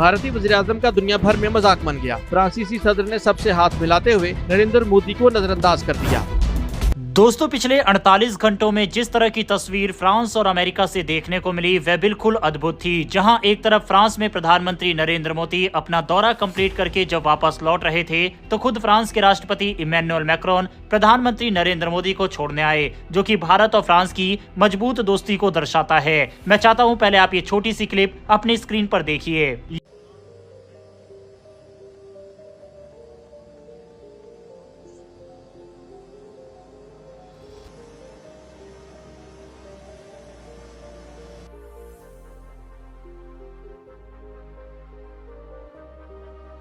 भारतीय वज़ीर-ए-आज़म का दुनिया भर में मजाक बन गया। फ्रांसीसी सदर ने सबसे हाथ मिलाते हुए नरेंद्र मोदी को नजरअंदाज कर दिया। दोस्तों, पिछले 48 घंटों में जिस तरह की तस्वीर फ्रांस और अमेरिका से देखने को मिली वह बिल्कुल अद्भुत थी। जहां एक तरफ फ्रांस में प्रधानमंत्री नरेंद्र मोदी अपना दौरा कंप्लीट करके जब वापस लौट रहे थे तो खुद फ्रांस के राष्ट्रपति इमैनुअल मैक्रोन प्रधानमंत्री नरेंद्र मोदी को छोड़ने आए, जो कि भारत और फ्रांस की मजबूत दोस्ती को दर्शाता है। मैं चाहता हूं पहले आप ये छोटी सी क्लिप अपनी स्क्रीन पर देखिए।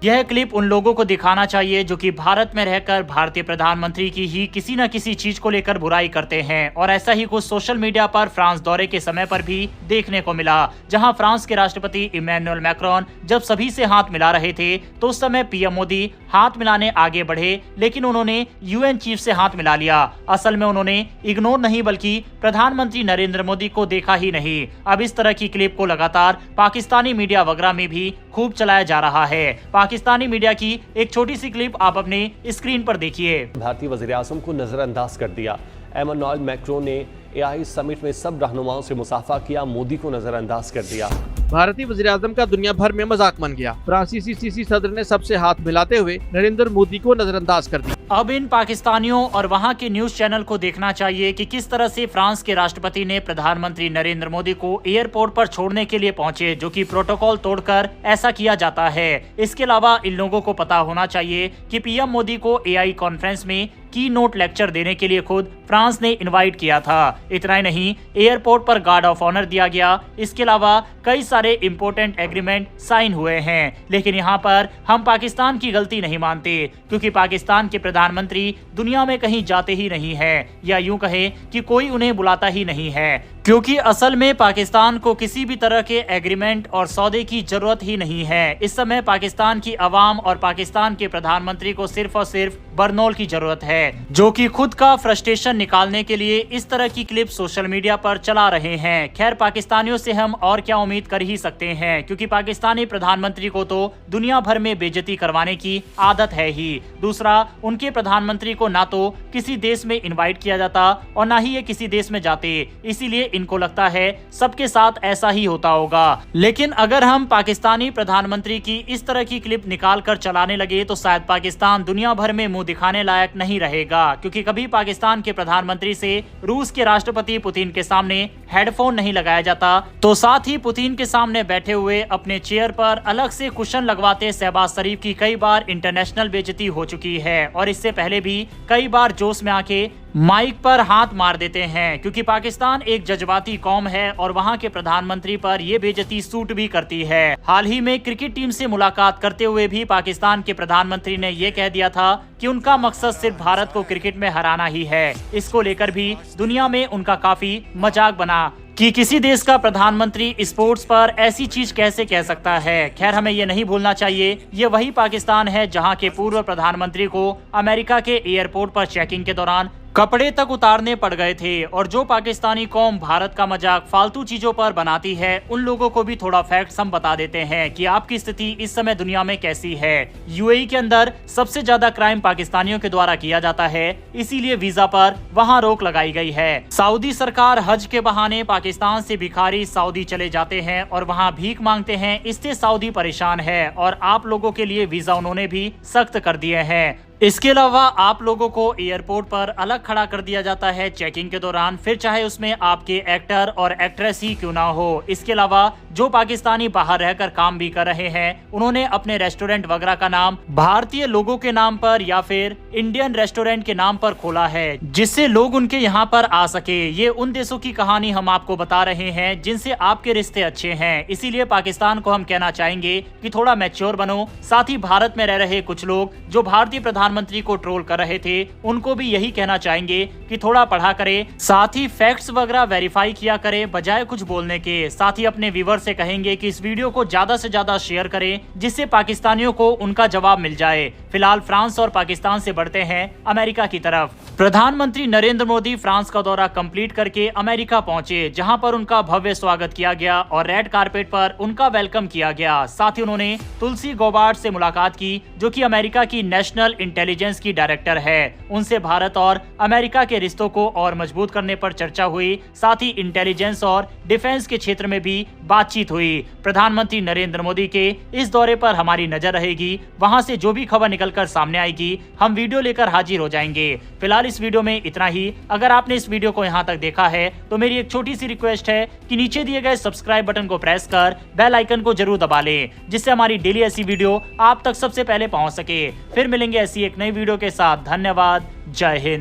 यह क्लिप उन लोगों को दिखाना चाहिए जो कि भारत में रहकर भारतीय प्रधानमंत्री की ही किसी न किसी चीज को लेकर बुराई करते हैं, और ऐसा ही कुछ सोशल मीडिया पर फ्रांस दौरे के समय पर भी देखने को मिला, जहां फ्रांस के राष्ट्रपति इमैनुअल मैक्रोन जब सभी से हाथ मिला रहे थे तो उस समय पीएम मोदी हाथ मिलाने आगे बढ़े, लेकिन उन्होंने यूएन चीफ से हाथ मिला लिया। असल में उन्होंने इग्नोर नहीं बल्कि प्रधानमंत्री नरेंद्र मोदी को देखा ही नहीं। अब इस तरह की क्लिप को लगातार पाकिस्तानी मीडिया वगैरह में भी खूब चलाया जा रहा है। पाकिस्तानी मीडिया की एक छोटी सी क्लिप आप अपने स्क्रीन पर देखिए। भारतीय वज़ीर-ए-आज़म को नजरअंदाज कर दिया। इमैनुअल मैक्रोन ने एआई समिट में सब रहनुमाओं से मुसाफा किया, मोदी को नजरअंदाज कर दिया। भारतीय वज़ीर-ए-आज़म का दुनिया भर में मजाक बन गया। फ्रांसीसी सदर ने सबसे हाथ मिलाते हुए नरेंद्र मोदी को नजरअंदाज कर दिया। अब इन पाकिस्तानियों और वहां के न्यूज चैनल को देखना चाहिए कि किस तरह से फ्रांस के राष्ट्रपति ने प्रधानमंत्री नरेंद्र मोदी को एयरपोर्ट पर छोड़ने के लिए पहुंचे, जो कि प्रोटोकॉल तोड़कर ऐसा किया जाता है। इसके अलावा इन लोगों को पता होना चाहिए कि पीएम मोदी को एआई कॉन्फ्रेंस में की नोट लेक्चर देने के लिए खुद फ्रांस ने इनवाइट किया था। इतना ही नहीं, एयरपोर्ट पर गार्ड ऑफ ऑनर दिया गया। इसके अलावा कई सारे इंपोर्टेंट एग्रीमेंट साइन हुए हैं। लेकिन यहाँ पर हम पाकिस्तान की गलती नहीं मानते, क्योंकि पाकिस्तान के प्रधानमंत्री दुनिया में कहीं जाते ही नहीं है, या यूं कहें कि कोई उन्हें बुलाता ही नहीं है, क्योंकि असल में पाकिस्तान को किसी भी तरह के एग्रीमेंट और सौदे की जरूरत ही नहीं है। इस समय पाकिस्तान की अवाम और पाकिस्तान के प्रधानमंत्री को सिर्फ और सिर्फ बरनौल की जरूरत है, जो कि खुद का फ्रस्ट्रेशन निकालने के लिए इस तरह की क्लिप सोशल मीडिया पर चला रहे हैं। खैर, पाकिस्तानियों से हम और क्या उम्मीद कर ही सकते हैं, क्योंकि पाकिस्तानी प्रधानमंत्री को तो दुनिया भर में बेइज्जती करवाने की आदत है ही। दूसरा, उनके प्रधानमंत्री को ना तो किसी देश में इन्वाइट किया जाता और ना ही ये किसी देश में जाते, इसीलिए इनको लगता है सबके साथ ऐसा ही होता होगा। लेकिन अगर हम पाकिस्तानी प्रधानमंत्री की इस तरह की क्लिप निकाल कर चलाने लगे तो शायद पाकिस्तान दुनिया भर में मुंह दिखाने लायक नहीं रहेगा, क्योंकि कभी पाकिस्तान के प्रधानमंत्री से रूस के राष्ट्रपति पुतिन के सामने हेडफोन नहीं लगाया जाता, तो साथ ही पुतिन के सामने बैठे हुए अपने चेयर पर अलग से कुशन लगवाते शहबाज शरीफ की कई बार इंटरनेशनल बेइज्जती हो चुकी है, और इससे पहले भी कई बार जोश में आके माइक पर हाथ मार देते हैं, क्योंकि पाकिस्तान एक जज्बाती कौम है और वहां के प्रधानमंत्री पर यह बेइज्जती सूट भी करती है। हाल ही में क्रिकेट टीम से मुलाकात करते हुए भी पाकिस्तान के प्रधानमंत्री ने यह कह दिया था कि उनका मकसद सिर्फ भारत को क्रिकेट में हराना ही है। इसको लेकर भी दुनिया में उनका काफी मजाक बना कि किसी देश का प्रधानमंत्री स्पोर्ट्स पर ऐसी चीज कैसे कह सकता है। खैर, हमें ये नहीं भूलना चाहिए, ये वही पाकिस्तान है जहां के पूर्व प्रधानमंत्री को अमेरिका के एयरपोर्ट पर चेकिंग के दौरान कपड़े तक उतारने पड़ गए थे। और जो पाकिस्तानी कौम भारत का मजाक फालतू चीजों पर बनाती है, उन लोगों को भी थोड़ा फैक्ट्स हम बता देते हैं कि आपकी स्थिति इस समय दुनिया में कैसी है। यूएई के अंदर सबसे ज्यादा क्राइम पाकिस्तानियों के द्वारा किया जाता है, इसीलिए वीजा पर वहां रोक लगाई गई है। सऊदी सरकार हज के बहाने पाकिस्तान से भिखारी सऊदी चले जाते हैं और वहां भीख मांगते हैं, इससे सऊदी परेशान है और आप लोगों के लिए वीजा उन्होंने भी सख्त कर दिए हैं। इसके अलावा आप लोगों को एयरपोर्ट पर अलग खड़ा कर दिया जाता है चेकिंग के दौरान, फिर चाहे उसमें आपके एक्टर और एक्ट्रेस ही क्यों ना हो। इसके अलावा जो पाकिस्तानी बाहर रहकर काम भी कर रहे हैं, उन्होंने अपने रेस्टोरेंट वगैरह का नाम भारतीय लोगों के नाम पर या फिर इंडियन रेस्टोरेंट के नाम पर खोला है, जिससे लोग उनके यहाँ पर आ सके। ये उन देशों की कहानी हम आपको बता रहे हैं जिनसे आपके रिश्ते अच्छे हैं। इसीलिए पाकिस्तान को हम कहना चाहेंगे कि थोड़ा मैच्योर बनो। साथ ही भारत में रह रहे कुछ लोग जो भारतीय प्रधानमंत्री प्रधानमंत्री को ट्रोल कर रहे थे उनको भी यही कहना चाहेंगे कि थोड़ा पढ़ा करें, साथ ही फैक्ट्स वगैरह वेरीफाई किया करें बजाय कुछ बोलने के। साथ ही अपने व्यूअर से कहेंगे कि इस वीडियो को ज्यादा से ज्यादा शेयर करें जिससे पाकिस्तानियों को उनका जवाब मिल जाए। फिलहाल फ्रांस और पाकिस्तान से बढ़ते हैं अमेरिका की तरफ। प्रधानमंत्री नरेंद्र मोदी फ्रांस का दौरा कंप्लीट करके अमेरिका पहुंचे, जहां पर उनका भव्य स्वागत किया गया और रेड कारपेट पर उनका वेलकम किया गया। साथ ही उन्होंने तुलसी गौबार्ड से मुलाकात की, जो कि अमेरिका की नेशनल इंटेलिजेंस की डायरेक्टर है। उनसे भारत और अमेरिका के रिश्तों को और मजबूत करने पर चर्चा हुई। साथ ही इंटेलिजेंस और डिफेंस के क्षेत्र में भी बातचीत हुई। प्रधानमंत्री नरेंद्र मोदी के इस दौरे पर हमारी नजर रहेगी, वहां से जो भी खबर निकलकर सामने आएगी हम वीडियो लेकर हाजिर हो जाएंगे। फिलहाल इस वीडियो में इतना ही। अगर आपने इस वीडियो को यहाँ तक देखा है तो मेरी एक छोटी सी रिक्वेस्ट है कि नीचे दिए गए सब्सक्राइब बटन को प्रेस कर बेल आइकन को जरूर दबा लें, जिससे हमारी डेली ऐसी वीडियो आप तक सबसे पहले पहुंच सके। फिर मिलेंगे ऐसी एक नई वीडियो के साथ। धन्यवाद। जय हिंद।